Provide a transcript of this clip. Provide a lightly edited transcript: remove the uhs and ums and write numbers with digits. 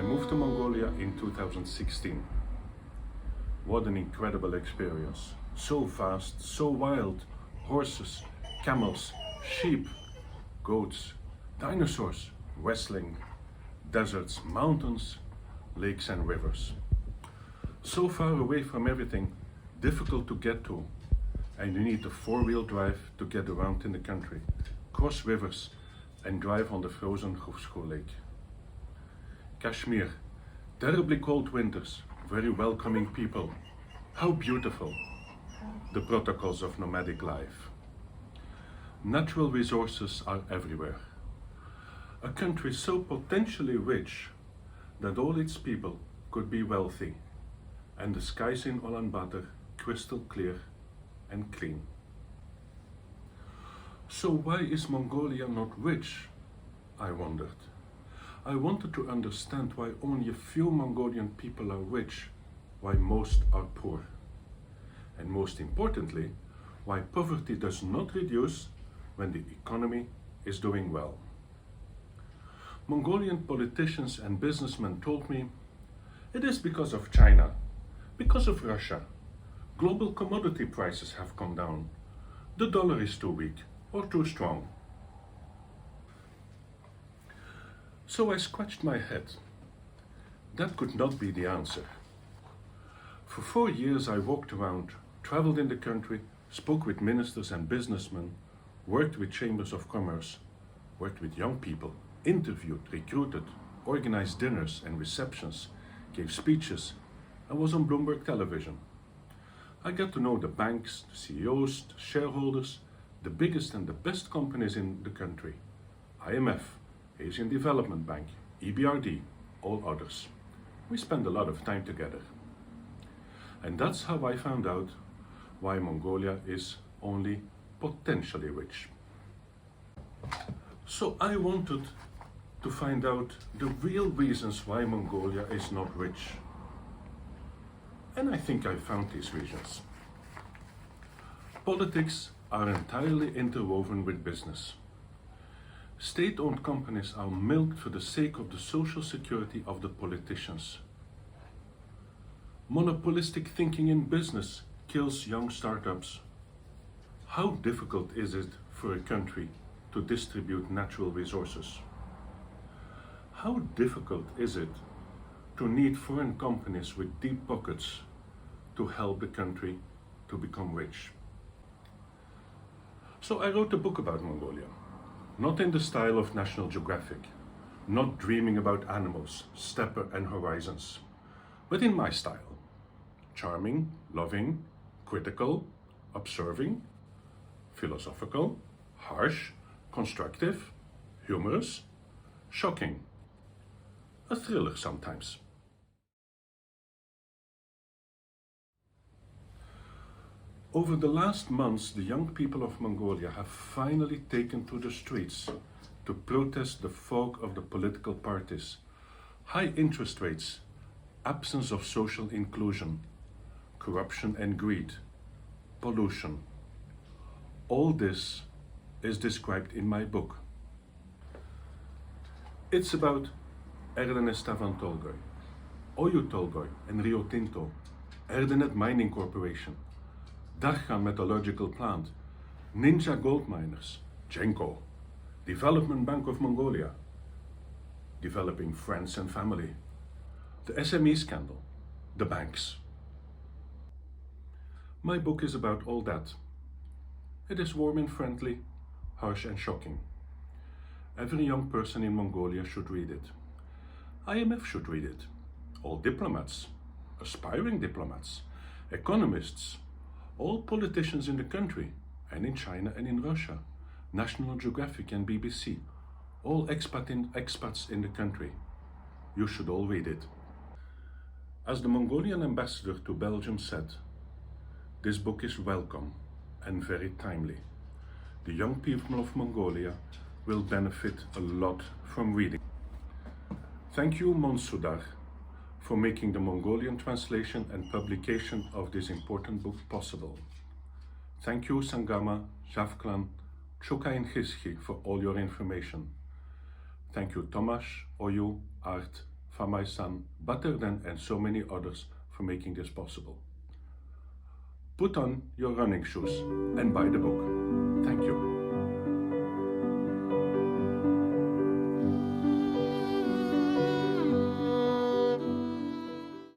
moved to Mongolia in 2016. What an incredible experience. So fast, so wild. Horses, camels, sheep, goats, dinosaurs, wrestling, deserts, mountains, lakes and rivers. So far away from everything, difficult to get to, and you need a four-wheel drive to get around in the country, cross rivers and drive on the frozen Khuvsku Lake. Kashmir, terribly cold winters, very welcoming people. How beautiful! The protocols of nomadic life. Natural resources are everywhere. A country so potentially rich that all its people could be wealthy, and the skies in Ulaanbaatar crystal clear and clean. So why is Mongolia not rich? I wondered. I wanted to understand why only a few Mongolian people are rich, why most are poor. And most importantly, why poverty does not reduce when the economy is doing well. Mongolian politicians and businessmen told me, it is because of China, because of Russia. Global commodity prices have come down. The dollar is too weak or too strong. So I scratched my head. That could not be the answer. For 4 years I walked around, traveled in the country, spoke with ministers and businessmen, worked with chambers of commerce, worked with young people, interviewed, recruited, organized dinners and receptions, gave speeches, and was on Bloomberg television. I got to know the banks, the CEOs, the shareholders, the biggest and the best companies in the country. IMF, Asian Development Bank, EBRD, all others. We spent a lot of time together. And that's how I found out why Mongolia is only potentially rich. So I wanted to find out the real reasons why Mongolia is not rich. And I think I found these reasons. Politics are entirely interwoven with business. State-owned companies are milked for the sake of the social security of the politicians. Monopolistic thinking in business kills young startups. How difficult is it for a country to distribute natural resources? How difficult is it to need foreign companies with deep pockets to help the country to become rich? So I wrote a book about Mongolia, not in the style of National Geographic, not dreaming about animals, steppe and horizons, but in my style. Charming, loving, critical, observing, philosophical, harsh, constructive, humorous, shocking, a thriller sometimes. Over the last months, the young people of Mongolia have finally taken to the streets to protest the fog of the political parties, high interest rates, absence of social inclusion, corruption and greed, pollution. All this is described in my book. It's about Erdenes Tavan Tolgoi, Oyu Tolgoi and Rio Tinto, Erdenet Mining Corporation, Darkhan Metallurgical Plant, ninja gold miners, Genco, Development Bank of Mongolia, developing friends and family, the SME scandal, the banks. My book is about all that. It is warm and friendly, harsh and shocking. Every young person in Mongolia should read it. IMF should read it. All diplomats, aspiring diplomats, economists, all politicians in the country and in China and in Russia, National Geographic and BBC, all expats in the country. You should all read it. As the Mongolian ambassador to Belgium said, this book is welcome and very timely. The young people of Mongolia will benefit a lot from reading. Thank you, Monsudar, for making the Mongolian translation and publication of this important book possible. Thank you, Sangama, Javklan, Chuka and Hiski for all your information. Thank you, Tomasz, Oyu, Art, from my son Baterden and so many others for making this possible. Put on your running shoes and buy the book. Thank you.